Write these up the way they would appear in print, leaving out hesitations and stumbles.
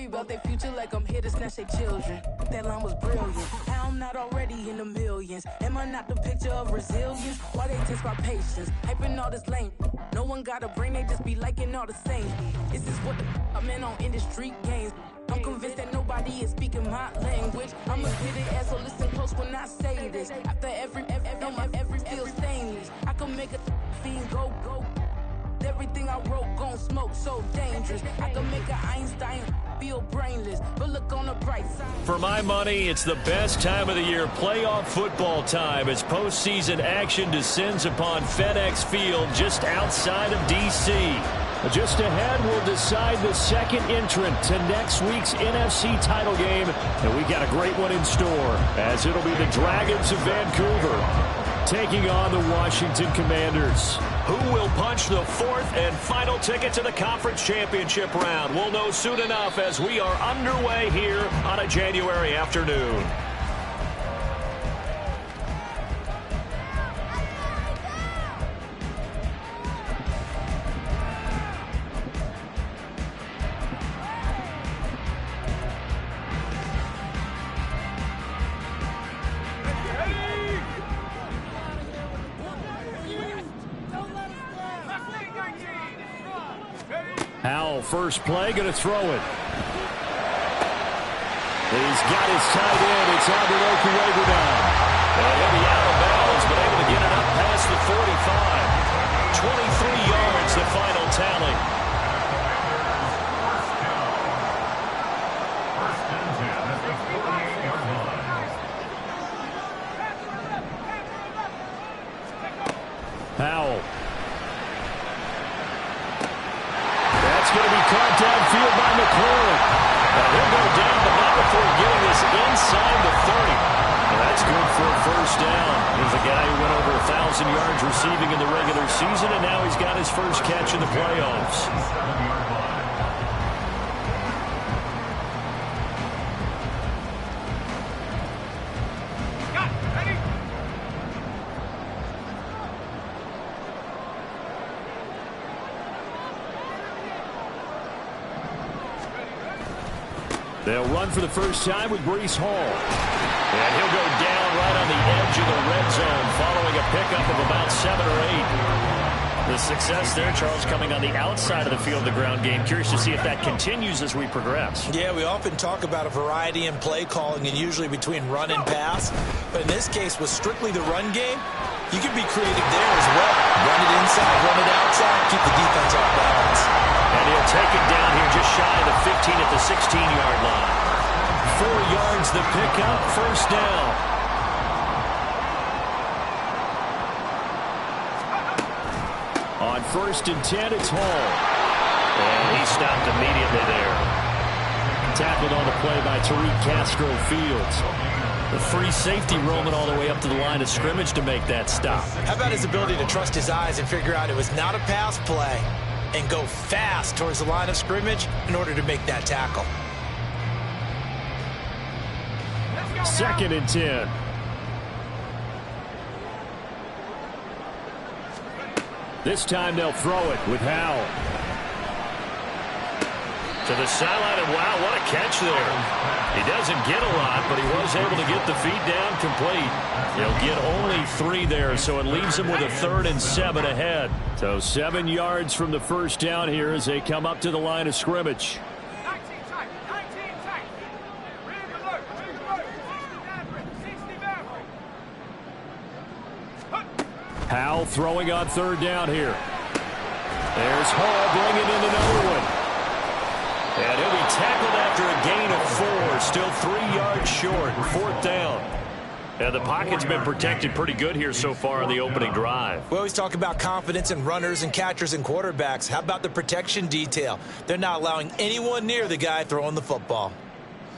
worry about their future like I'm here to snatch their children. That line was brilliant. How I'm not already in the millions. Am I not the picture of resilience? Why they test my patience? Hyping all this lame. No one got a brain, they just be liking all the same. This is what the I'm in on industry games. I'm convinced that nobody is speaking my language. I'm a good ass, so listen close when I say this. After every feel stainless. I can make a fiend go. Everything I wrote gon' smoke, so dangerous. I can make an Einstein feel brainless, but look on the bright side. For my money, it's the best time of the year, playoff football time, as postseason action descends upon FedEx Field just outside of D.C. Just ahead, we'll decide the second entrant to next week's NFC title game, and we got a great one in store, as it'll be the Dragons of Vancouver taking on the Washington Commanders. Who will punch the fourth and final ticket to the conference championship round? We'll know soon enough as we are underway here on a January afternoon. Howell, first play, going to throw it. He's got his tight end. It's Adeokuegbu now. And he'll be out of bounds, but able to get it up past the 45. 23 yards, the final tally. Howell. Going to be caught downfield by McLaurin. He'll go down, but not before getting this inside the 30. Well, that's good for a first down. He's a guy who went over 1,000 yards receiving in the regular season, and now he's got his first catch in the playoffs. They'll run for the first time with Breece Hall. And he'll go down right on the edge of the red zone following a pickup of about 7 or 8. The success there, Charles, coming on the outside of the field of the ground game. Curious to see if that continues as we progress. Yeah, we often talk about a variety in play calling and usually between run and pass. But in this case, with strictly the run game, you can be creative there as well. Run it inside, run it outside, keep the defense off balance. And he'll take it down here just shy of the 15 at the 16-yard line. 4 yards the pickup, first down. On 1st and 10, it's Hall. And he stopped immediately there. Tackled on the play by Tariq Castro Fields. The free safety roaming all the way up to the line of scrimmage to make that stop. How about his ability to trust his eyes and figure out it was not a pass play and go fast towards the line of scrimmage in order to make that tackle. 2nd and 10. This time they'll throw it with Howell. To the sideline, and wow, what a catch there. He doesn't get a lot, but he was able to get the feet down complete. He'll get only 3 there, so it leaves him with a 3rd and 7 ahead. So 7 yards from the first down here as they come up to the line of scrimmage. Howell throwing on 3rd down here. There's Hall bringing in another one. And he'll be tackled after a gain of 4. Still 3 yards short. 4th down. And the pocket's been protected pretty good here so far on the opening drive. We always talk about confidence in runners and catchers and quarterbacks. How about the protection detail? They're not allowing anyone near the guy throwing the football.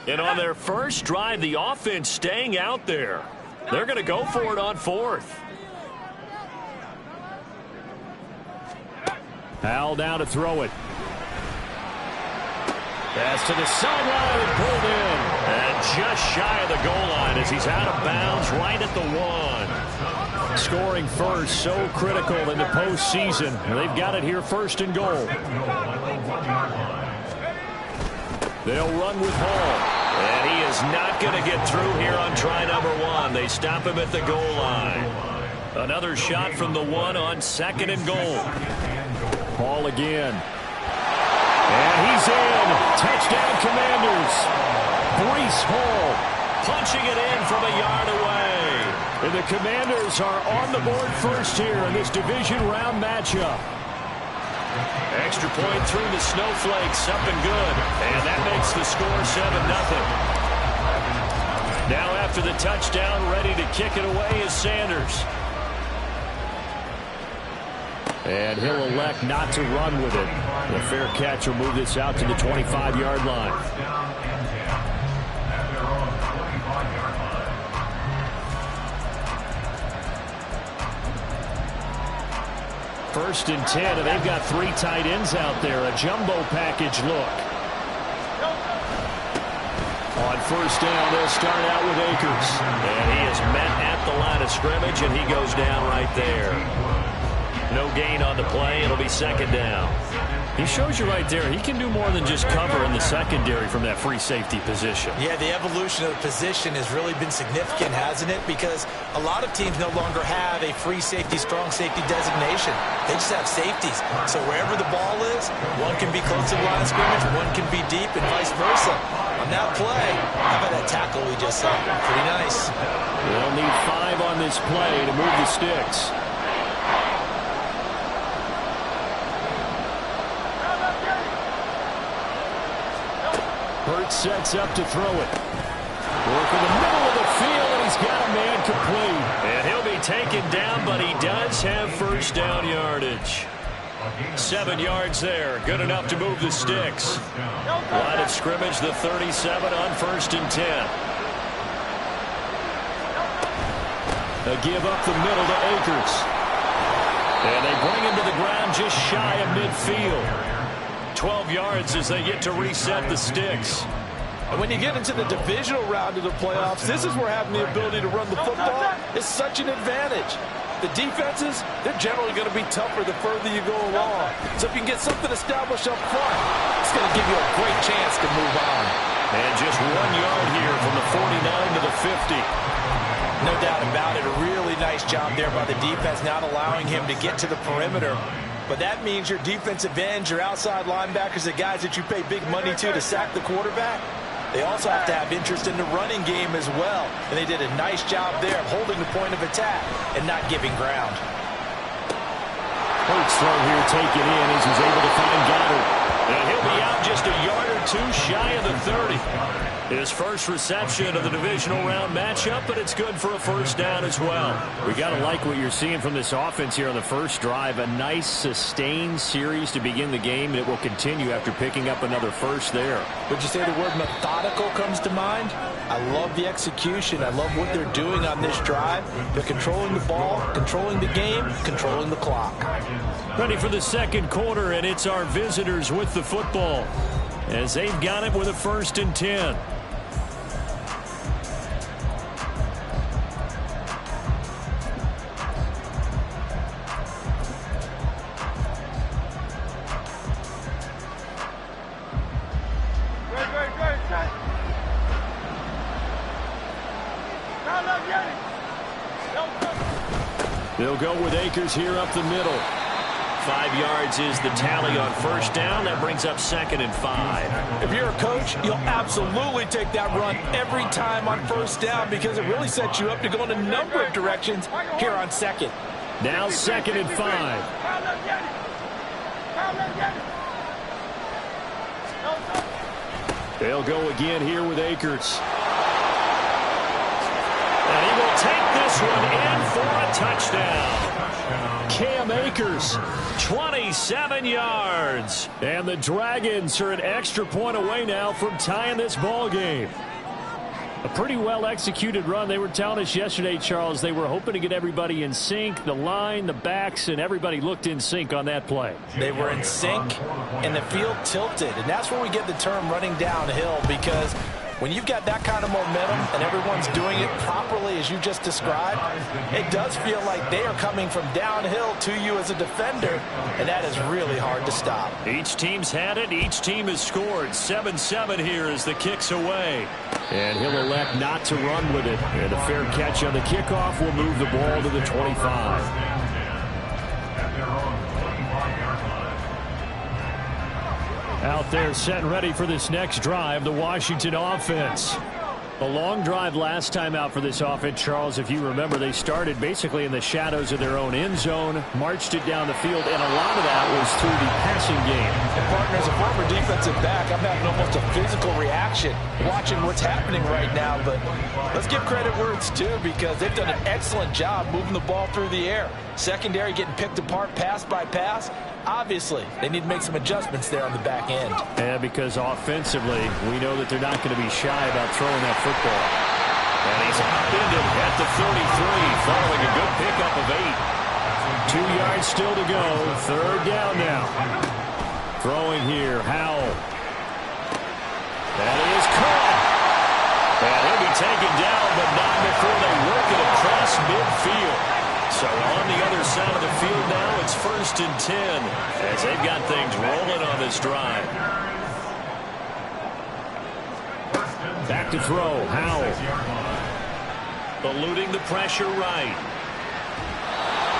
And on their first drive, the offense staying out there. They're going to go for it on 4th. Howell down to throw it. Pass to the sideline and pulled in. And just shy of the goal line as he's out of bounds right at the 1. Scoring first, so critical in the postseason. They've got it here 1st and goal. They'll run with Hall. And he is not going to get through here on try number 1. They stop him at the goal line. Another shot from the 1 on 2nd and goal. Hall again. And he's in. Touchdown, Commanders. Breece Hall punching it in from a yard away. And the Commanders are on the board first here in this division round matchup. Extra point through the Snowflakes, up and good. And that makes the score 7-0. Now after the touchdown, ready to kick it away is Sanders. And he'll elect not to run with it. The fair catch will move this out to the 25-yard line. First and 10, and they've got 3 tight ends out there. A jumbo package look. On first down, they'll start out with Akers. And he is met at the line of scrimmage, and he goes down right there. No gain on the play. It'll be 2nd down. He shows you right there, he can do more than just cover in the secondary from that free safety position. Yeah, the evolution of the position has really been significant, hasn't it? Because a lot of teams no longer have a free safety, strong safety designation. They just have safeties. So wherever the ball is, one can be close to the line of scrimmage, one can be deep, and vice versa. On that play, how about that tackle we just saw? Pretty nice. They'll need 5 on this play to move the sticks. Hurts sets up to throw it. Work in the middle of the field, and he's got a man complete. And he'll be taken down, but he does have first down yardage. 7 yards there. Good enough to move the sticks. Line of scrimmage, the 37 on 1st and 10. A give up the middle to Akers. And they bring him to the ground just shy of midfield. 12 yards as they get to reset the sticks. And when you get into the divisional round of the playoffs, this is where having the ability to run the football is such an advantage. The defenses, they're generally going to be tougher the further you go along. So if you can get something established up front, it's going to give you a great chance to move on. And just 1 yard here from the 49 to the 50. No doubt about it. A really nice job there by the defense, not allowing him to get to the perimeter. But that means your defensive ends, your outside linebackers, the guys that you pay big money to sack the quarterback, they also have to have interest in the running game as well. And they did a nice job there of holding the point of attack and not giving ground. Hurts throw here taken in as he's able to find Goddard. And he'll be out just a yard or 2 shy of the 30. His first reception of the divisional round matchup, but it's good for a first down as well. We got to like what you're seeing from this offense here on the first drive. A nice sustained series to begin the game, and it will continue after picking up another first there. Would you say the word methodical comes to mind? I love the execution. I love what they're doing on this drive. They're controlling the ball, controlling the game, controlling the clock. Ready for the second quarter, and it's our visitors with the football as they've got it with a 1st and 10. They'll go with Akers here up the middle. 5 yards is the tally on first down. That brings up 2nd and 5. If you're a coach, you'll absolutely take that run every time on first down because it really sets you up to go in a number of directions here on 2nd. Now 2nd and 5. They'll go again here with Akers. And he will take this one in for a touchdown. Cam Akers, 27 yards. And the Dragons are an extra point away now from tying this ball game. A pretty well-executed run. They were telling us yesterday, Charles, they were hoping to get everybody in sync. The line, the backs, and everybody looked in sync on that play. They were in sync, and the field tilted. And that's where we get the term running downhill because When you've got that kind of momentum and everyone's doing it properly as you just described, it does feel like they are coming from downhill to you as a defender, and that is really hard to stop. Each team's had it. Each team has scored. 7-7 here as the kick's away. And he'll elect not to run with it. And a fair catch on the kickoff will move the ball to the 25. Out there set and ready for this next drive, the Washington offense. A long drive last time out for this offense, Charles. If you remember, they started basically in the shadows of their own end zone, marched it down the field, and a lot of that was through the passing game. And partner, as a former defensive back, I'm having almost a physical reaction watching what's happening right now. But let's give credit where it's due, because they've done an excellent job moving the ball through the air. Secondary getting picked apart pass by pass. Obviously, they need to make some adjustments there on the back end. Yeah, because offensively, we know that they're not going to be shy about throwing that football. And he's upended at the 33, following a good pickup of 8. 2 yards still to go. Third down now. Throwing here, Howell. That is caught. And he'll be taken down, but not before they work it across midfield. So on the other side of the field now, it's 1st and 10 as they've got things rolling on this drive. Back to throw, Howell. Eluding the pressure right.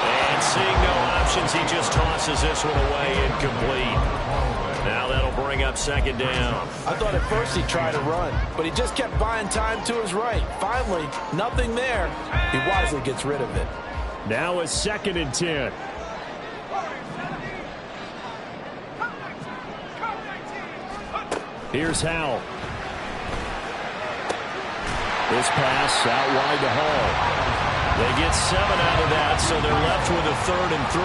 And seeing no options, he just tosses this one away incomplete. Now that'll bring up 2nd down. I thought at first he'd try to run, but he just kept buying time to his right. Finally, nothing there. He wisely gets rid of it. Now it's 2nd and 10. Here's Howell. This pass out wide to Hall. They get 7 out of that, so they're left with a 3rd and 3.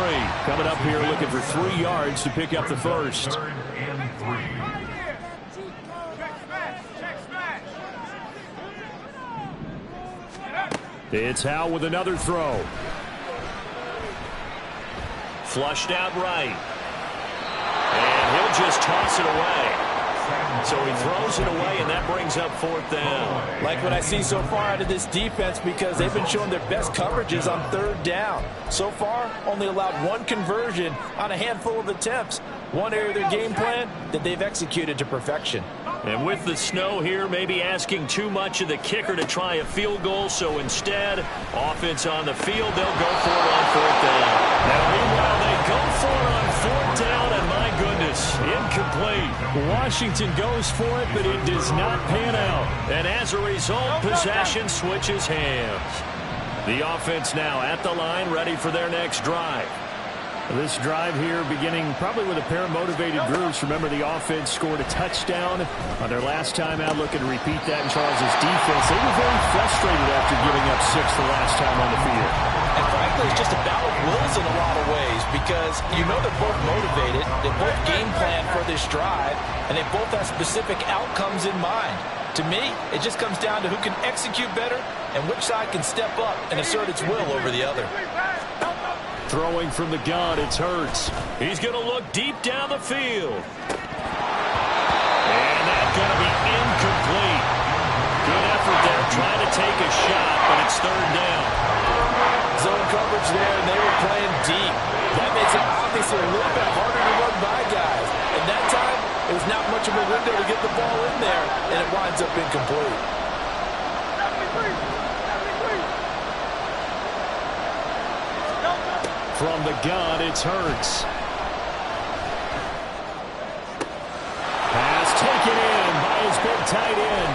Coming up here looking for 3 yards to pick up the first. It's Howell with another throw. Flushed out right. And he'll just toss it away. So he throws it away, and that brings up 4th down. Like what I see so far out of this defense, because they've been showing their best coverages on 3rd down. So far, only allowed 1 conversion on a handful of attempts. One area of their game plan that they've executed to perfection. And with the snow here, maybe asking too much of the kicker to try a field goal. So instead, offense on the field, they'll go for it on 4th down. Now, meanwhile, they go for it on 4th down, and my goodness, incomplete. Washington goes for it, but it does not pan out. And as a result, possession switches hands. The offense now at the line, ready for their next drive. This drive here beginning probably with a pair of motivated groups. Remember, the offense scored a touchdown on their last time out. Looking to repeat that in Charles's defense. They were very frustrated after giving up 6 the last time on the field. And frankly, it's just a battle of wills in a lot of ways, because you know they're both motivated. They both game plan for this drive, and they both have specific outcomes in mind. To me, it just comes down to who can execute better and which side can step up and assert its will over the other. Throwing from the gun, it's Hurts. He's going to look deep down the field. And that's going to be incomplete. Good effort there, trying to take a shot, but it's 3rd down. Zone coverage there, and they were playing deep. That makes it obviously a little bit harder to run by guys. And that time, it was not much of a window to get the ball in there, and it winds up incomplete. From the gun, it's Hurts. Pass taken in by his big tight end.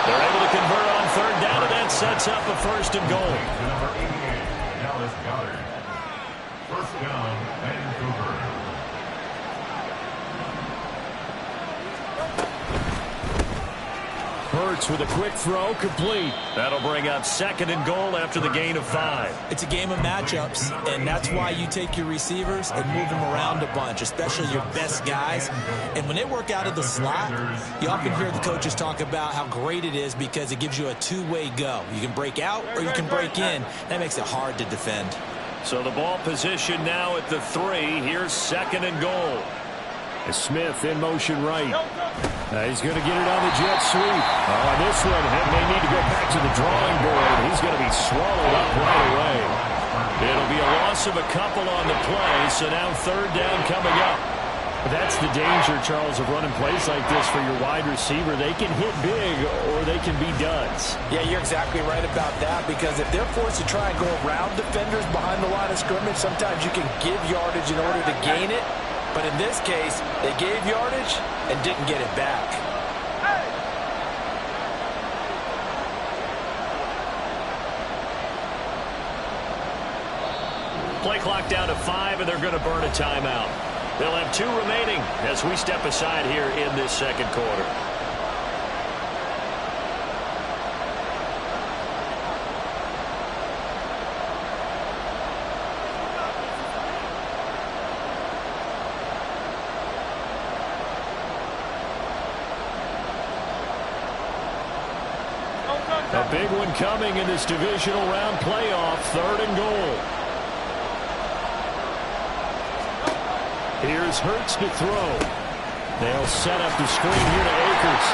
They're able to convert on 3rd down, and that sets up a 1st and goal. Number 88, Dallas Goedert. 1st down, Vancouver. Hurts with a quick throw, complete. That'll bring up 2nd and goal after the gain of 5. It's a game of matchups, and that's why you take your receivers and move them around a bunch, especially your best guys. And when they work out of the slot, you often hear the coaches talk about how great it is because it gives you a two-way go. You can break out or you can break in. That makes it hard to defend. So the ball position now at the 3. Here's 2nd and goal. Smith in motion right. He's going to get it on the jet sweep. On this one, he may need to go back to the drawing board. He's going to be swallowed up right away. It'll be a loss of a couple on the play, so now third down coming up. That's the danger, Charles, of running plays like this for your wide receiver. They can hit big or they can be duds. Yeah, you're exactly right about that, because if they're forced to try and go around defenders behind the line of scrimmage, sometimes you can give yardage in order to gain it. But in this case, they gave yardage and didn't get it back. Play clock down to 5, and they're going to burn a timeout. They'll have 2 remaining as we step aside here in this second quarter. A big one coming in this divisional round playoff, 3rd and goal. Here's Hurts to throw. They'll set up the screen here to Akers.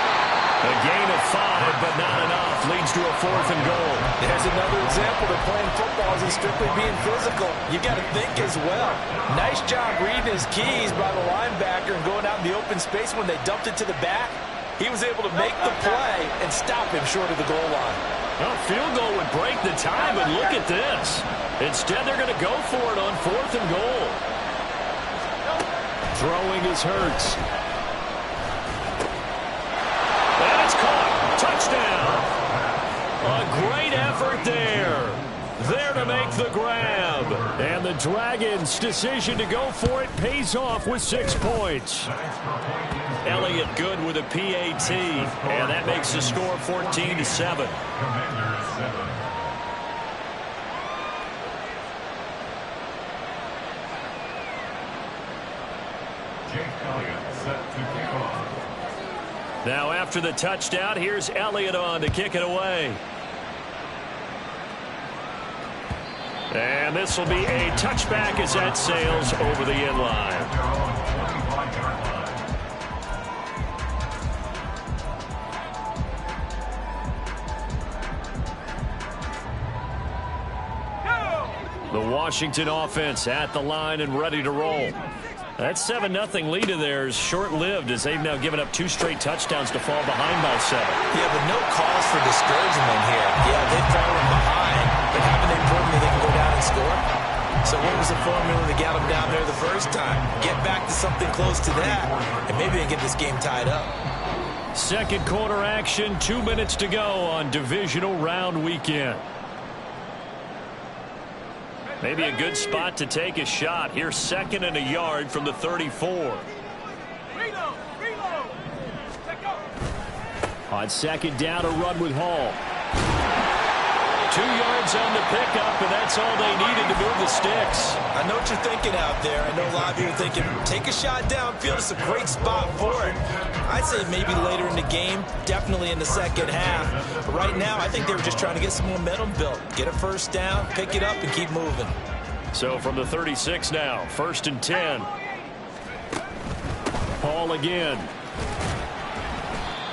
A gain of 5, but not enough. Leads to a 4th and goal. There's another example that playing football isn't strictly being physical. You got to think as well. Nice job reading his keys by the linebacker and going out in the open space when they dumped it to the back. He was able to make the play and stop him short of the goal line. A field goal would break the tie, but look at this. Instead, they're going to go for it on 4th and goal. Throwing is Hurts. And it's caught. Touchdown. A great effort there. There to make the grab. And the Dragons' decision to go for it pays off with 6 points. Elliott good with a PAT. And that makes the score 14-7. Now after the touchdown, here's Elliott on to kick it away. And this will be a touchback as that sails over the end line. The Washington offense at the line and ready to roll. That 7-0 lead of theirs short-lived as they've now given up 2 straight touchdowns to fall behind by 7. Yeah, but no cause for discouragement here. Yeah, they've fallen behind, but haven't they proven that they can go down and score? So what was the formula to get them down there the first time? Get back to something close to that, and maybe they get this game tied up. Second quarter action, 2 minutes to go on divisional round weekend. Maybe a good spot to take a shot. Here's 2nd and a yard from the 34. On 2nd down, a run with Hall. 2 yards on the pickup, and that's all they needed to move the sticks. I know what you're thinking out there. I know a lot of you are thinking, take a shot downfield. It's a great spot for it. I'd say maybe later in the game, definitely in the second half. But right now, I think they were just trying to get some momentum built. Get a first down, pick it up, and keep moving. So from the 36 now, 1st and 10. Hall again.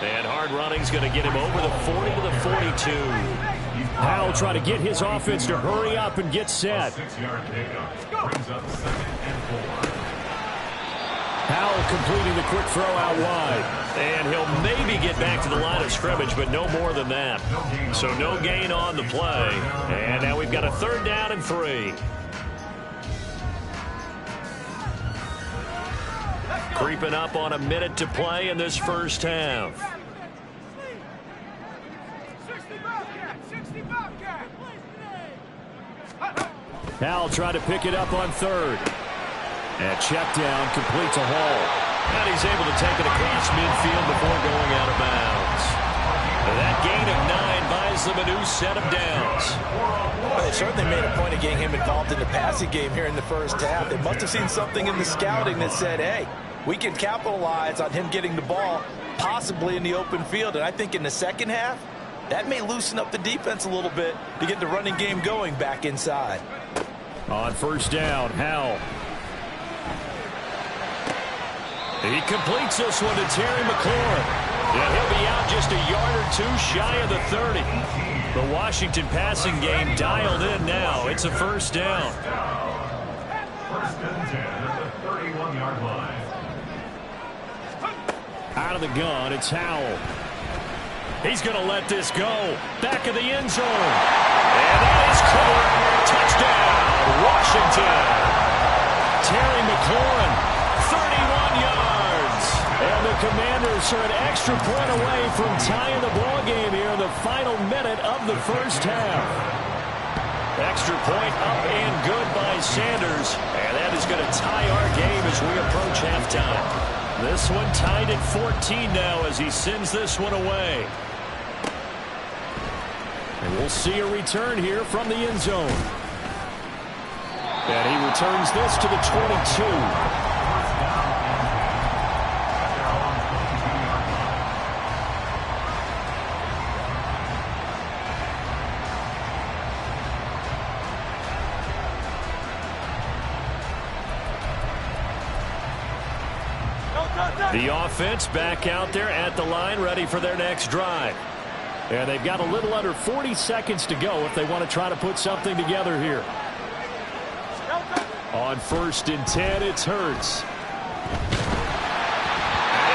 And hard running's going to get him over the 40 to the 42. Howell trying to get his offense to hurry up and get set. Howell completing the quick throw out wide. And he'll maybe get back to the line of scrimmage, but no more than that. So no gain on the play. And now we've got a 3rd down and 3. Creeping up on a minute to play in this first half. Howell tried to pick it up on 3rd. And check down, complete to Hall. And he's able to take it across midfield before going out of bounds. And that gain of 9 buys them a new set of downs. Well, they certainly made a point of getting him involved in the passing game here in the first half. They must have seen something in the scouting that said, hey, we can capitalize on him getting the ball possibly in the open field. And I think in the second half, that may loosen up the defense a little bit to get the running game going back inside. On 1st down, Howell. He completes this one to Terry McLaurin. And he'll be out just a yard or two shy of the 30. The Washington passing game dialed in now. It's a first down. First and 10 at the 31-yard line. Out of the gun, it's Howell. He's going to let this go. Back of the end zone. And that is caught. Touchdown, Washington. Terry McLaurin, 31 yards. And the Commanders are an extra point away from tying the ball game here in the final minute of the first half. Extra point up and good by Sanders. And that is going to tie our game as we approach halftime. This one tied at 14 now as he sends this one away. And we'll see a return here from the end zone. And he returns this to the 22. The offense back out there at the line, ready for their next drive. And they've got a little under 40 seconds to go if they want to try to put something together here. On 1st and 10, it's Hurts.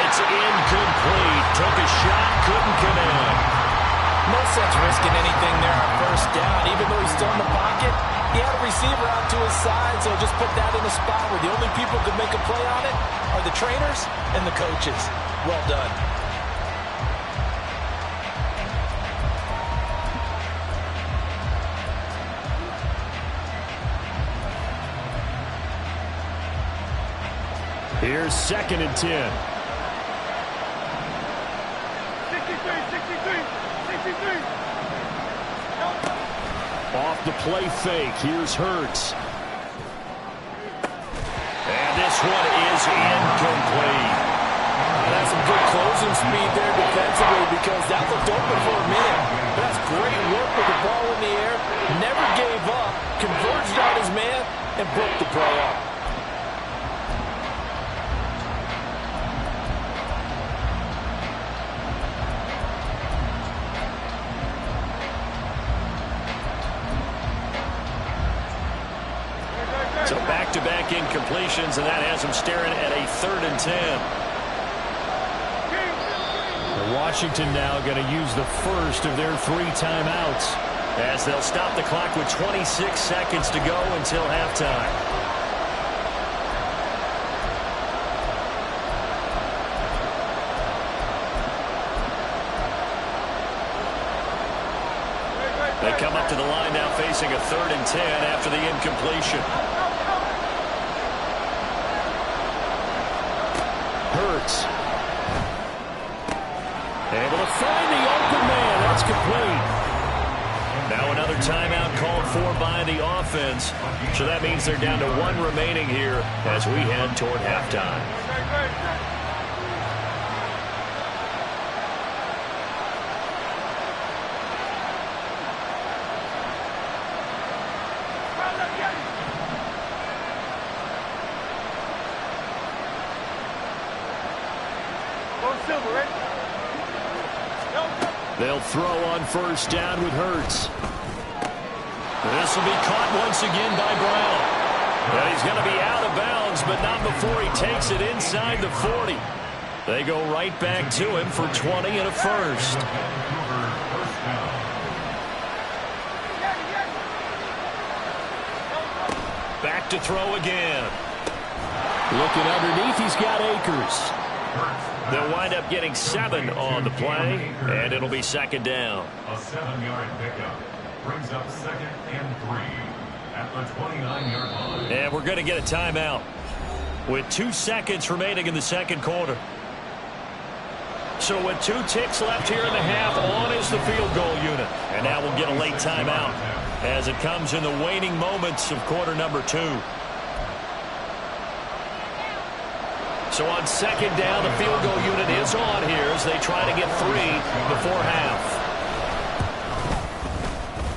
It's incomplete. Took a shot, couldn't connect. No sense risking anything there on first down. Even though he's still in the pocket, he had a receiver out to his side, so just put that in a spot where the only people who can make a play on it are the trainers and the coaches. Well done. Here's 2nd and 10. 63. Off the play fake, here's Hurts. And this one is incomplete. That's some good closing speed there defensively because that looked open for a minute. That's great work with the ball in the air. Never gave up, converged on his man, and broke the play up. So back-to-back incompletions, and that has them staring at a 3rd and 10. Washington now going to use the first of their 3 timeouts as they'll stop the clock with 26 seconds to go until halftime. They come up to the line now facing a 3rd and 10 after the incompletion. Hurts. Able to find the open man. That's complete. Now another timeout called for by the offense. So that means they're down to 1 remaining here as we head toward halftime. They'll throw on first down with Hurts. This will be caught once again by Brown. Well, he's going to be out of bounds, but not before he takes it inside the 40. They go right back to him for 20 and a first. Back to throw again. Looking underneath, he's got Akers. They'll wind up getting 7 on the play, and it'll be 2nd down. A 7-yard pickup brings up 2nd and 3 at the 29-yard line. And we're going to get a timeout with 2 seconds remaining in the 2nd quarter. So with 2 ticks left here in the half, on is the field goal unit. And now we'll get a late timeout as it comes in the waning moments of quarter number 2. So on 2nd down, the field goal unit is on here as they try to get 3 before half.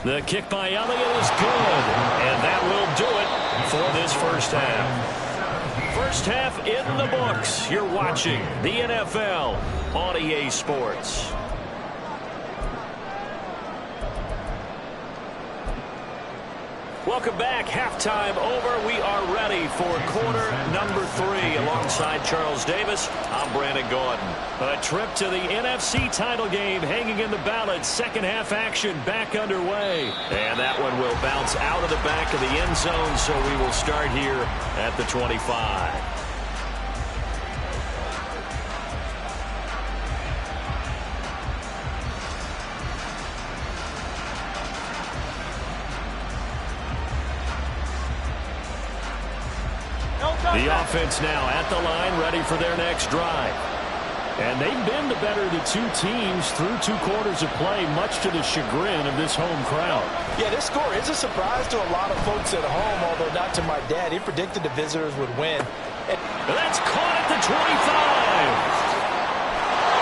The kick by Elliott is good, and that will do it for this first half. First half in the books. You're watching the NFL on EA Sports. Welcome back. Halftime over. We are ready for quarter number 3. Alongside Charles Davis, I'm Brandon Gaudin. A trip to the NFC title game hanging in the balance. Second half action back underway. And that one will bounce out of the back of the end zone, so we will start here at the 25. The offense now at the line, ready for their next drive. And they've been the better of the two teams through 2 quarters of play, much to the chagrin of this home crowd. Yeah, this score is a surprise to a lot of folks at home, although not to my dad. He predicted the visitors would win. And that's caught at the 25.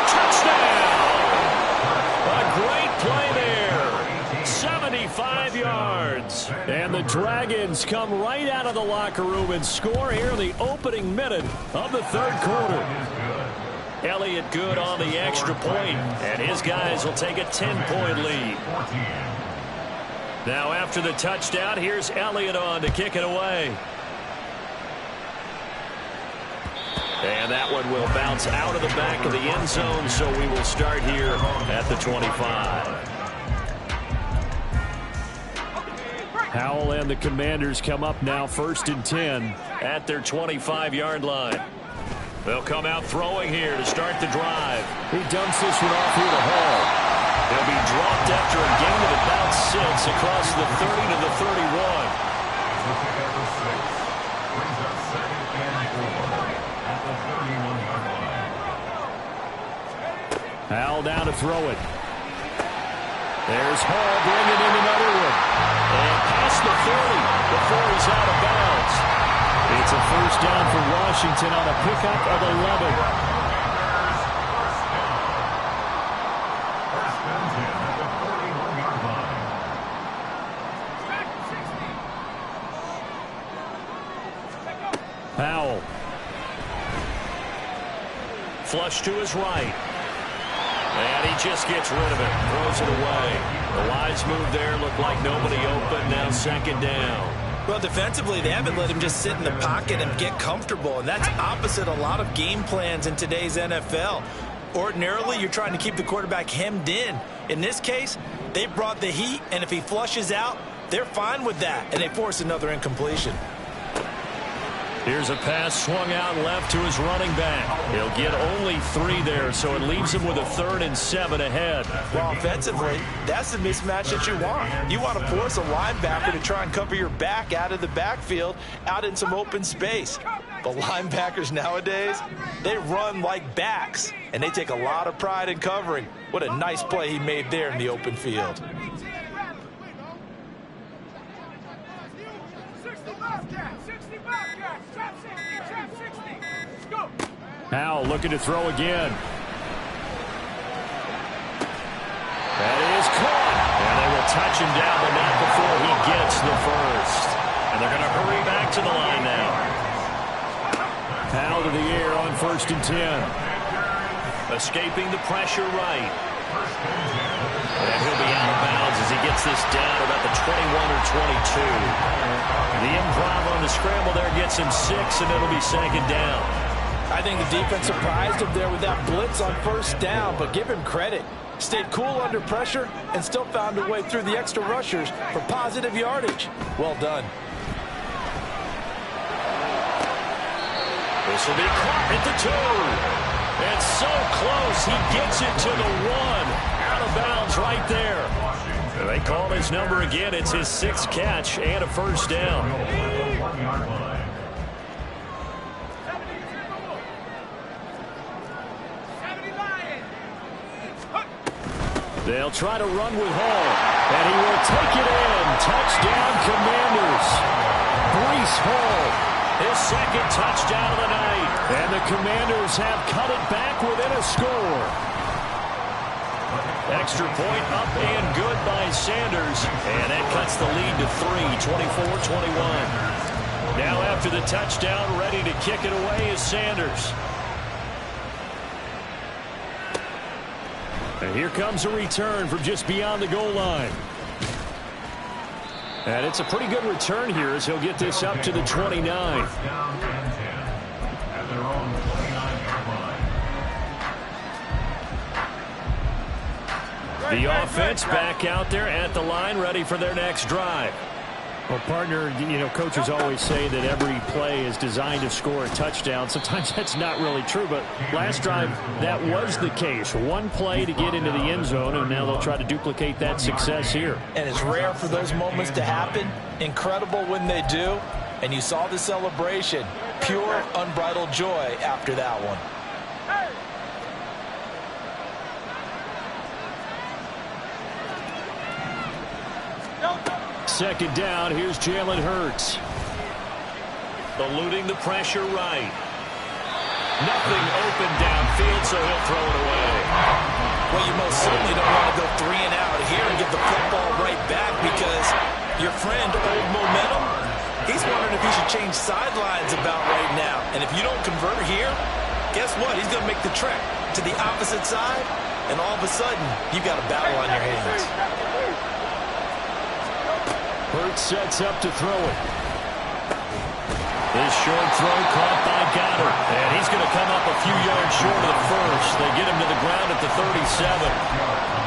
Touchdown! A great play there. 75 yards. And the Dragons come right out of the locker room and score here in the opening minute of the third quarter. Elliott Good on the extra point, and his guys will take a 10-point lead. Now after the touchdown, here's Elliott on to kick it away. And that one will bounce out of the back of the end zone, so we will start here at the 25. Howell and the Commanders come up now 1st and 10 at their 25-yard line. They'll come out throwing here to start the drive. He dumps this one off here to Hall. He'll be dropped after a gain of about 6 across the 30 to the 31. Howell down to throw it. There's Hall bringing in another one. And past the 30 before he's out of bounds. It's a first down for Washington on a pickup of 11. Howell. Flush to his right. And he just gets rid of it. Throws it away. The wise move there. Looked like nobody open. Now second down. Well, defensively, they haven't let him just sit in the pocket and get comfortable. And that's opposite a lot of game plans in today's NFL. Ordinarily, you're trying to keep the quarterback hemmed in. In this case, they brought the heat. And if he flushes out, they're fine with that. And they force another incompletion. Here's a pass swung out left to his running back. He'll get only 3 there, so it leaves him with a 3rd and 7 ahead. Well, offensively, that's the mismatch that you want. You want to force a linebacker to try and cover your back out of the backfield, out in some open space. The linebackers nowadays, they run like backs, and they take a lot of pride in covering. What a nice play he made there in the open field. Howell looking to throw again. That is caught. And they will touch him down, but not before he gets the first. And they're going to hurry back to the line now. Howell to the air on 1st and 10. Escaping the pressure right. And he'll be out of bounds as he gets this down about the 21 or 22. The improv on the scramble there gets him 6, and it'll be second down. I think the defense surprised him there with that blitz on 1st down, but give him credit. Stayed cool under pressure and still found a way through the extra rushers for positive yardage. Well done. This will be caught at the 2. And so close, he gets it to the 1. Out of bounds right there. They call his number again. It's his 6th catch and a first down. They'll try to run with Hall, and he will take it in. Touchdown, Commanders. Breece Hall, his 2nd touchdown of the night. And the Commanders have cut it back within a score. Extra point up and good by Sanders. And that cuts the lead to 3, 24-21. Now after the touchdown, ready to kick it away is Sanders. And here comes a return from just beyond the goal line. And it's a pretty good return here as he'll get this up to the 29. First down and 10 at their own 29-yard line. The offense back out there at the line, ready for their next drive. Well, partner, coaches always say that every play is designed to score a touchdown. Sometimes that's not really true, but last drive, that was the case. One play to get into the end zone, and now they'll try to duplicate that success here. And it's rare for those moments to happen. Incredible when they do. And you saw the celebration. Pure, unbridled joy after that one. Second down, here's Jalen Hurts. Eluding the pressure right. Nothing open downfield, so he'll throw it away. Well, you most certainly don't want to go 3 and out here and get the football right back because your friend, Old Momentum, he's wondering if he should change sidelines about right now. And if you don't convert here, guess what? He's going to make the trek to the opposite side, and all of a sudden, you've got a battle on your hands. Hurts sets up to throw it. This short throw caught by Goddard. And he's going to come up a few yards short of the first. They get him to the ground at the 37.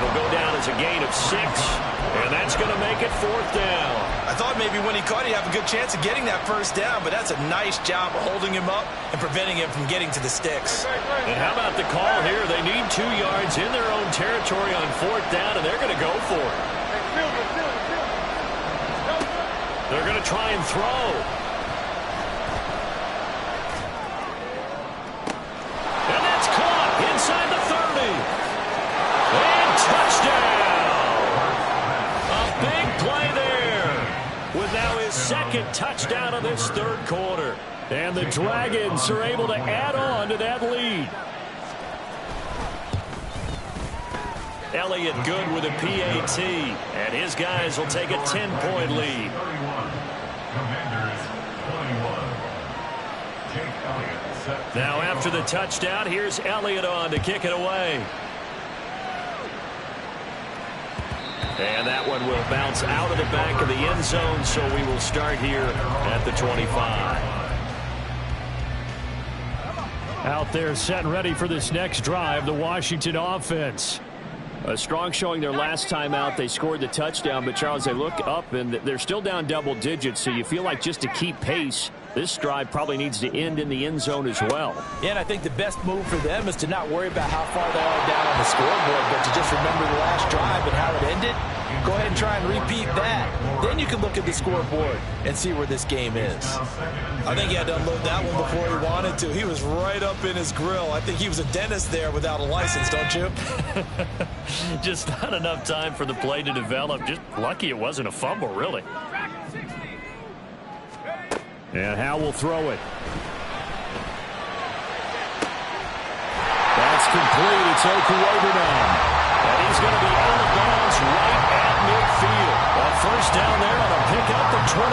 He'll go down as a gain of 6. And that's going to make it 4th down. I thought maybe when he caught it, he'd have a good chance of getting that first down, but that's a nice job of holding him up and preventing him from getting to the sticks. And how about the call here? They need 2 yards in their own territory on 4th down, and they're going to go for it. They're going to try and throw. And that's caught inside the 30. And touchdown. A big play there. With now his 2nd touchdown of this 3rd quarter. And the Dragons are able to add on to that lead. Elliott good with a PAT, and his guys will take a 10-point lead. 31. Commanders 21. Jake Elliott set. Now after the touchdown, here's Elliott on to kick it away. And that one will bounce out of the back of the end zone, so we will start here at the 25. Out there set and ready for this next drive, the Washington offense. A strong showing their last time out. They scored the touchdown, but Charles, they look up and they're still down double digits, so you feel like just to keep pace, this drive probably needs to end in the end zone as well. Yeah, and I think the best move for them is to not worry about how far they are down on the scoreboard, but to just remember the last drive and how it ended. Go ahead and try and repeat that. Then you can look at the scoreboard and see where this game is. I think he had to unload that one before he wanted to. He was right up in his grill. I think he was a dentist there without a license, don't you? Just not enough time for the play to develop. Just lucky it wasn't a fumble, really. And Howe will throw it. That's complete. It's Okuwobunan. And he's going to be out of bounds right at midfield. A first down there on a pickup at 25.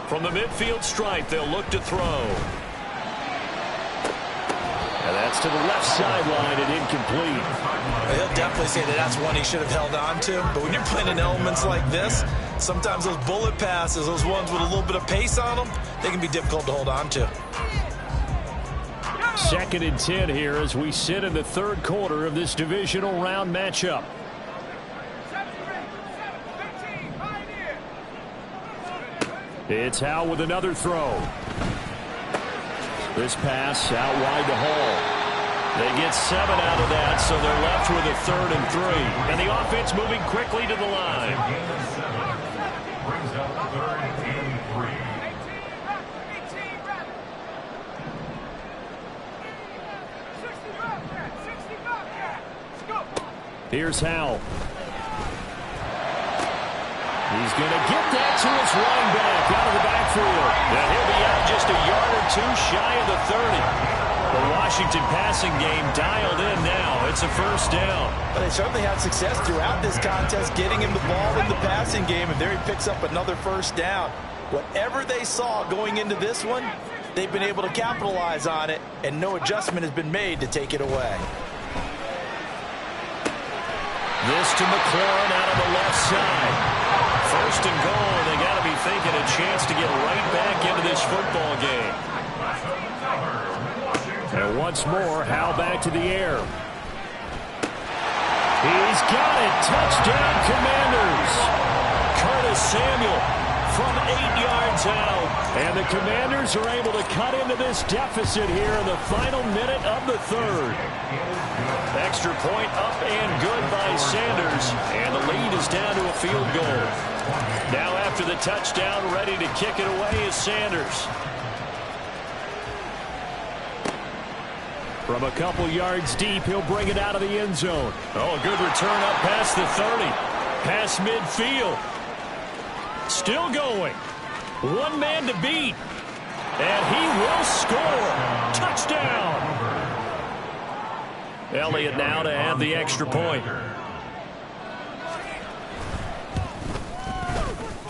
From the midfield stripe, they'll look to throw. And that's to the left sideline and incomplete. He'll definitely say that that's one he should have held on to. But when you're playing in elements like this, sometimes those bullet passes, those ones with a little bit of pace on them, they can be difficult to hold on to. 2nd and 10 here as we sit in the 3rd quarter of this divisional round matchup. It's Howe with another throw. This pass out wide to Hall. They get 7 out of that, so they're left with a 3rd and 3. And the offense moving quickly to the line. Brings up 3rd and 3. Here's Howe. He's going to get that to his running back out of the backfield. And he'll be out just a yard or 2 shy of the 30. The Washington passing game dialed in now. It's a first down. But they certainly had success throughout this contest getting him the ball in the passing game, and there he picks up another first down. Whatever they saw going into this one, they've been able to capitalize on it, and no adjustment has been made to take it away. This to McLaurin out of the left side. First and goal. They got to be thinking a chance to get right back into this football game. And once more, Howell back to the air. He's got it. Touchdown, Commanders. Curtis Samuel from 8 yards out. And the Commanders are able to cut into this deficit here in the final minute of the third. Extra point up and good by Sanders. And the lead is down to a field goal. Now after the touchdown, ready to kick it away is Sanders. From a couple yards deep, he'll bring it out of the end zone. Oh, a good return up past the 30. Past midfield. Still going. One man to beat. And he will score. Touchdown. Elliott now to add the extra point.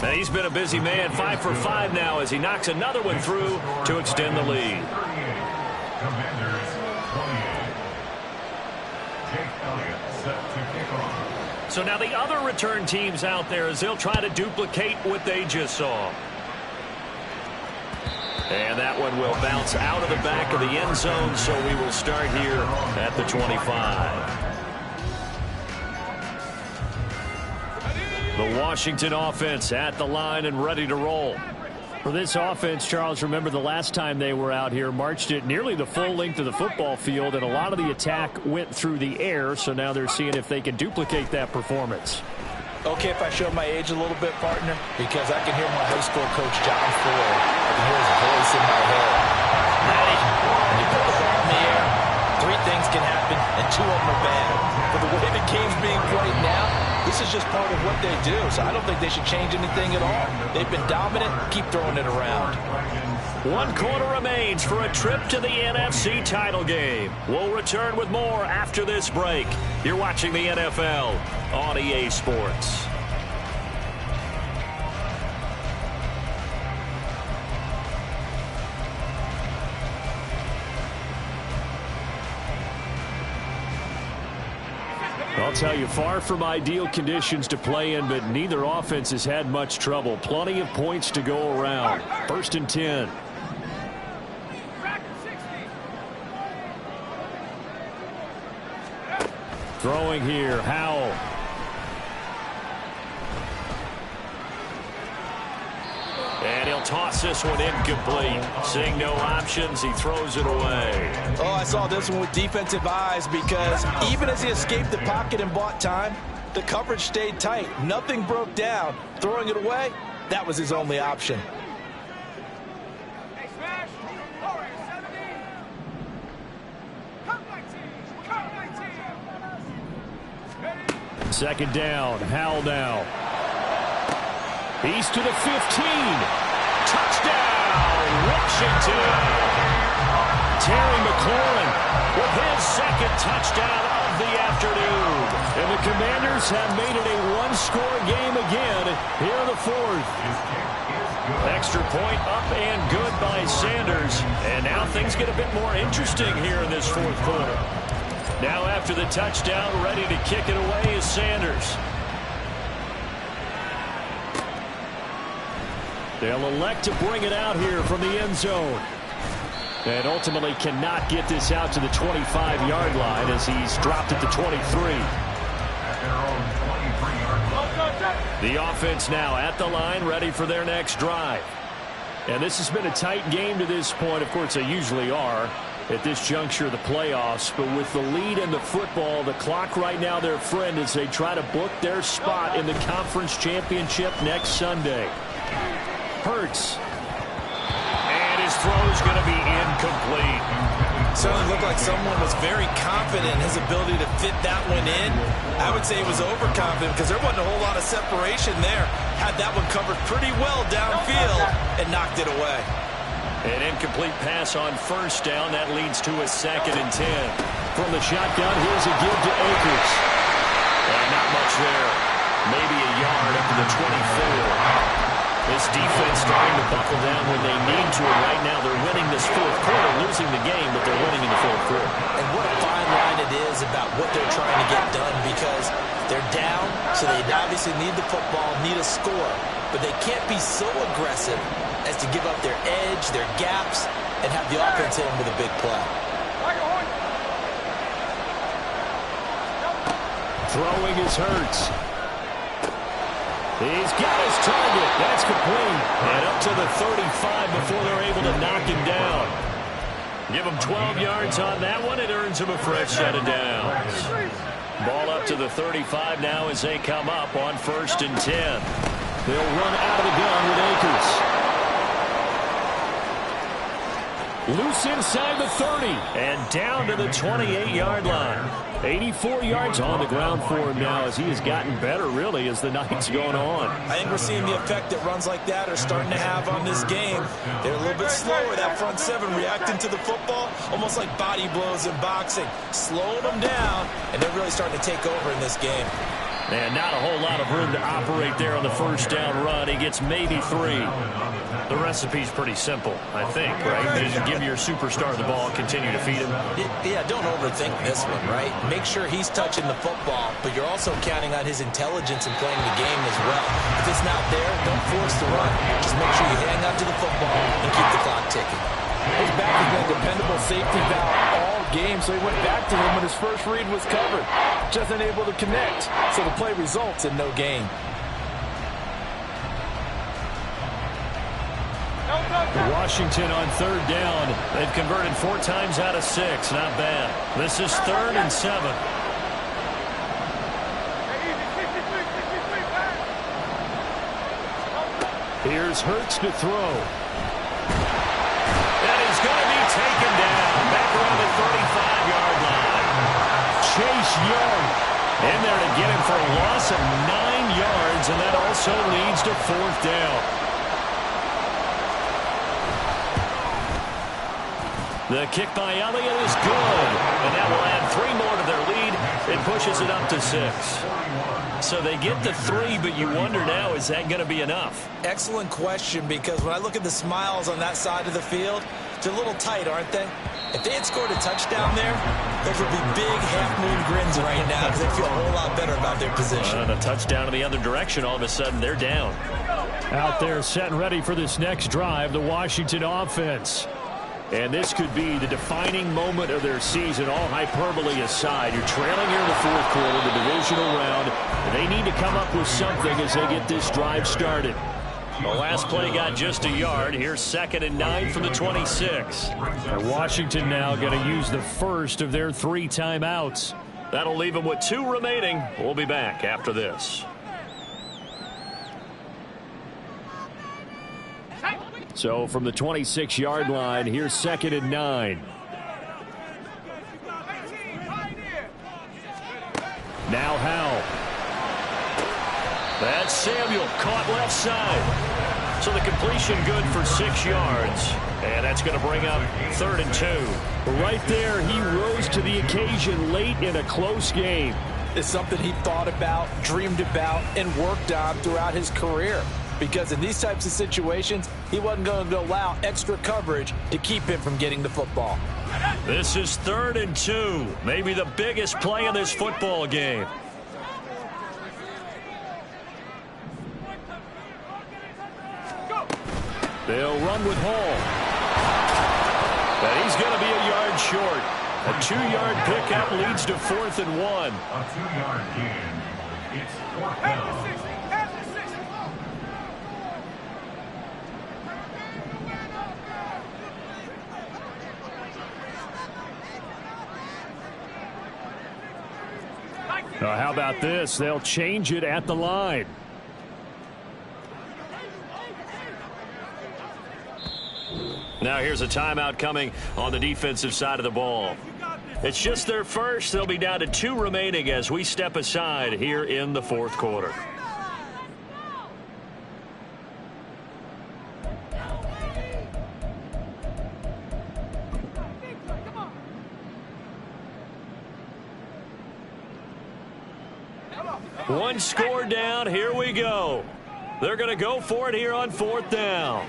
And he's been a busy man. 5 for 5 now as he knocks another one through to extend the lead. So now the other return teams out there as they'll try to duplicate what they just saw. And that one will bounce out of the back of the end zone, so we will start here at the 25. The Washington offense at the line and ready to roll. For this offense, Charles, remember the last time they were out here, marched it nearly the full length of the football field, and a lot of the attack went through the air, so now they're seeing if they can duplicate that performance. Okay, if I show my age a little bit, partner, because I can hear my high school coach, John Ford. I can hear his voice in my head. Matty, when you put the ball in the air, 3 things can happen, and 2 of them are bad. But the way the game's being played now, this is just part of what they do, so I don't think they should change anything at all. They've been dominant. Keep throwing it around. 1 quarter remains for a trip to the NFC title game. We'll return with more after this break. You're watching the NFL on EA Sports. I'll tell you, far from ideal conditions to play in, but neither offense has had much trouble. Plenty of points to go around. 1st and 10. Throwing here, Howell. And he'll toss this one incomplete. Seeing no options, he throws it away. Oh, I saw this one with defensive eyes because even as he escaped the pocket and bought time, the coverage stayed tight. Nothing broke down. Throwing it away, that was his only option. Second down, Howell now. He's to the 15. Touchdown, Washington. Terry McLaurin with his 2nd touchdown of the afternoon. And the Commanders have made it a 1-score game again here in the 4th. Extra point up and good by Sanders. And now things get a bit more interesting here in this 4th quarter. Now after the touchdown, ready to kick it away is Sanders. They'll elect to bring it out here from the end zone. And ultimately cannot get this out to the 25-yard line as he's dropped it to 23. The offense now at the line, ready for their next drive. And this has been a tight game to this point. Of course, they usually are at this juncture of the playoffs. But with the lead in the football, the clock right now their friend as they try to book their spot in the conference championship next Sunday. Hurts. And his throw's going to be incomplete. Certainly looked like someone was very confident in his ability to fit that one in. I would say he was overconfident because there wasn't a whole lot of separation there. Had that one covered pretty well downfield and knocked it away. An incomplete pass on first down. That leads to a 2nd and 10. From the shotgun, here's a give to Akers. And not much there. Maybe a yard up to the 24. This defense starting to buckle down when they need to. And right now they're winning this fourth quarter, losing the game, but they're winning in the fourth quarter. And what a fine line it is about what they're trying to get done, because they're down, so they obviously need the football, need a score. But they can't be so aggressive as to give up their edge, their gaps, and have the offense hit them with a big play. Throwing is Hurts. He's got his target. That's complete. And up to the 35 before they're able to knock him down. Give him 12 yards on that one. It earns him a fresh set of downs. Ball up to the 35 now as they come up on 1st and 10. They'll run out of the gun with Akers. Loose inside the 30. And down to the 28-yard line. 84 yards on the ground for him now as he has gotten better, really, as the night's going on. I think we're seeing the effect that runs like that are starting to have on this game. They're a little bit slower, that front seven, reacting to the football, almost like body blows in boxing, slowing them down, and they're really starting to take over in this game. And not a whole lot of room to operate there on the first down run. He gets maybe 3. The recipe's pretty simple, I think, right? Just give your superstar the ball, continue to feed him. Yeah, don't overthink this one, right? Make sure he's touching the football, but you're also counting on his intelligence in playing the game as well. If it's not there, don't force the run. Just make sure you hang on to the football and keep the clock ticking. His back has been a dependable safety valve all game, so he went back to him when his first read was covered. Just unable to connect, so the play results in no gain. Washington on 3rd down. They've converted 4 times out of 6. Not bad. This is 3rd and 7. Here's Hurts to throw. That is going to be taken down. Back around the 35-yard line. Chase Young in there to get him for a loss of 9 yards, and that also leads to 4th down. The kick by Elliott is good, and that will add 3 more to their lead. It pushes it up to 6. So they get the 3, but you wonder now, is that going to be enough? Excellent question, because when I look at the smiles on that side of the field, they're a little tight, aren't they? If they had scored a touchdown there, those would be big half-moon grins right now because they feel a whole lot better about their position. And a touchdown in the other direction, all of a sudden they're down. Out there set and ready for this next drive, the Washington offense. And this could be the defining moment of their season, all hyperbole aside. You're trailing here in the fourth quarter, the divisional round. And they need to come up with something as they get this drive started. The last play got just a yard. Here's 2nd and 9 from the 26. And Washington now going to use the first of their 3 timeouts. That'll leave them with 2 remaining. We'll be back after this. So from the 26-yard line, here's 2nd and 9. Now Howell. That's Samuel caught left side. So the completion good for 6 yards. And that's going to bring up 3rd and 2. Right there, he rose to the occasion late in a close game. It's something he thought about, dreamed about, and worked on throughout his career. Because in these types of situations, he wasn't going to allow extra coverage to keep him from getting the football. This is 3rd and 2. Maybe the biggest play in this football game. They'll run with Hall. But he's going to be a yard short. A 2-yard pickup leads to 4th and 1. A 2-yard gain. It's 4th down. How about this? They'll change it at the line. Now here's a timeout coming on the defensive side of the ball. It's just their first. They'll be down to 2 remaining as we step aside here in the fourth quarter. One score down. Here we go. They're going to go for it here on 4th down.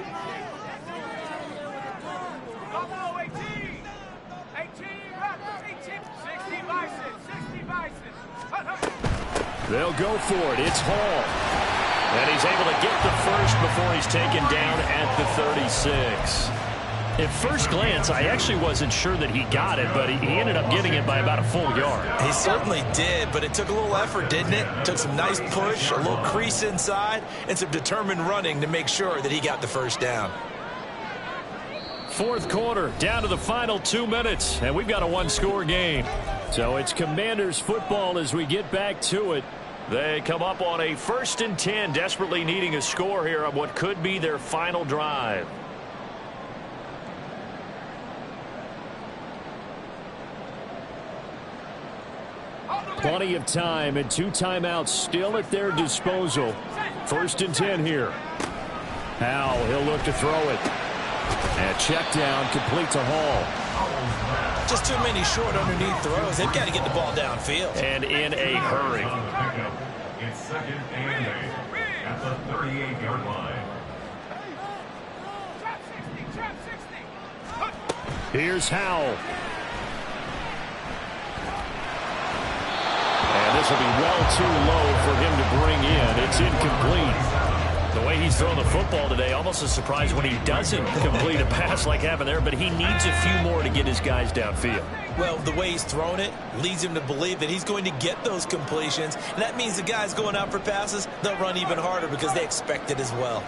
They'll go for it. It's Hall. And he's able to get the first before he's taken down at the 36. At first glance, I actually wasn't sure that he got it, but he ended up getting it by about a full yard. He certainly did, but it took a little effort, didn't it? Took some nice push, a little crease inside, and some determined running to make sure that he got the first down. 4th quarter, down to the final 2 minutes, and we've got a one-score game. So it's Commanders football as we get back to it. They come up on a 1st and 10, desperately needing a score here on what could be their final drive. Plenty of time and 2 timeouts still at their disposal. 1st and 10 here. Howell, he'll look to throw it. And check down, complete to Hall. Just too many short underneath throws. They've got to get the ball downfield. And in a hurry. It's 2nd and 8 at the 38-yard line. Here's Howell. And this will be well too low for him to bring in. It's incomplete. The way he's throwing the football today, almost a surprise when he doesn't complete a pass like happened there, but he needs a few more to get his guys downfield. Well, the way he's thrown it leads him to believe that he's going to get those completions. And that means the guys going out for passes, they'll run even harder because they expect it as well.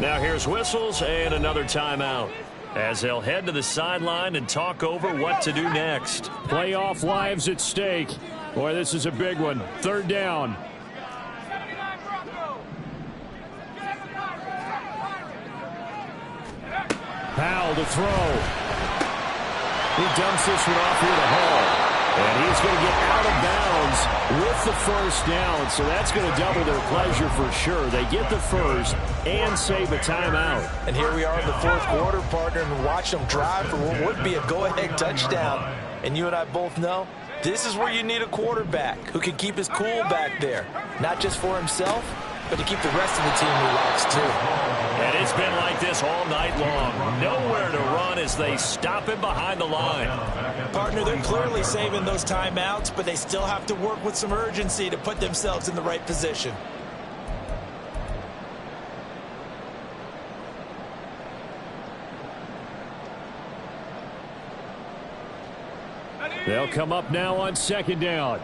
Now here's whistles and another timeout as they'll head to the sideline and talk over what to do next. Playoff lives at stake. Boy, this is a big one. 3rd down. Howell to throw. He dumps this one off here to Hall. And he's going to get out of bounds with the first down. So that's going to double their pleasure for sure. They get the first and save a timeout. And here we are in the 4th quarter, partner, and watch them drive for what would be a go-ahead touchdown. And you and I both know this is where you need a quarterback who can keep his cool back there. Not just for himself, but to keep the rest of the team relaxed too. And it's been like this all night long. Nowhere to run as they stop him behind the line. Partner, they're clearly saving those timeouts, but they still have to work with some urgency to put themselves in the right position. They'll come up now on 2nd down.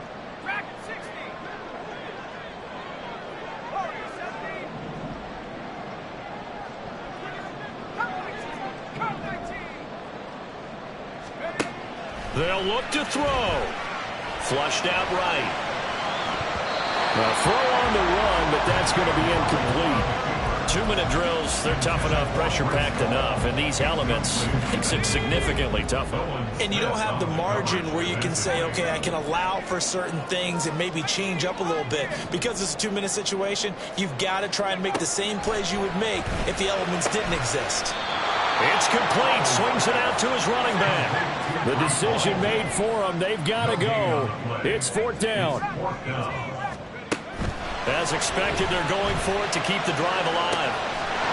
They'll look to throw. Flushed out right. A throw on the run, but that's going to be incomplete. 2-minute drills, they're tough enough, pressure-packed enough, and these elements makes it significantly tougher. And you don't have the margin where you can say, okay, I can allow for certain things and maybe change up a little bit. Because it's a 2-minute situation, you've got to try and make the same plays you would make if the elements didn't exist. It's complete. Swings it out to his running back. The decision made for him. They've got to go. It's 4th down. As expected, they're going for it to keep the drive alive.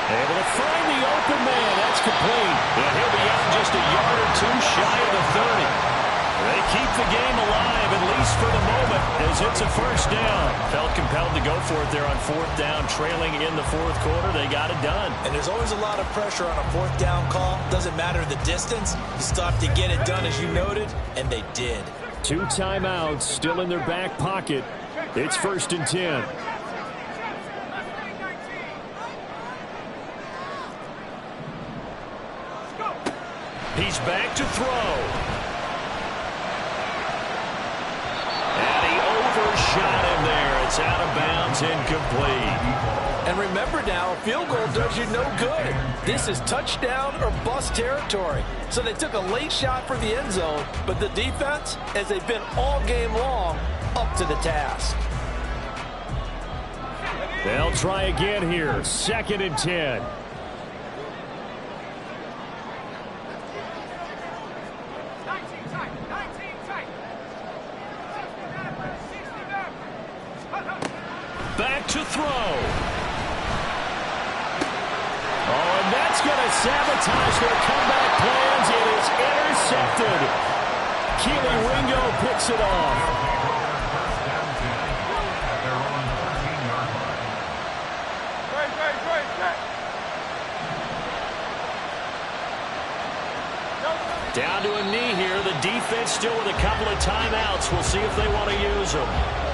Able to find the open man. That's complete. And he'll be out just a yard or two shy of the 30. They keep the game alive, at least for the moment, as it's a first down. Felt compelled to go for it there on 4th down, trailing in the 4th quarter. They got it done. And there's always a lot of pressure on a 4th down call. Doesn't matter the distance. You still have to get it done, as you noted, and they did. 2 timeouts still in their back pocket. It's 1st and 10. He's back to throw. Shot him there. It's out of bounds, incomplete. And remember now, a field goal does you no good. This is touchdown or bust territory. So they took a late shot for the end zone, but the defense, as they've been all game long, up to the task. They'll try again here. 2nd and 10. to throw. Oh, and that's going to sabotage their comeback plans. It is intercepted. Kelee Ringo picks it off. Down to a knee here. The defense still with a couple of timeouts. We'll see if they want to use them.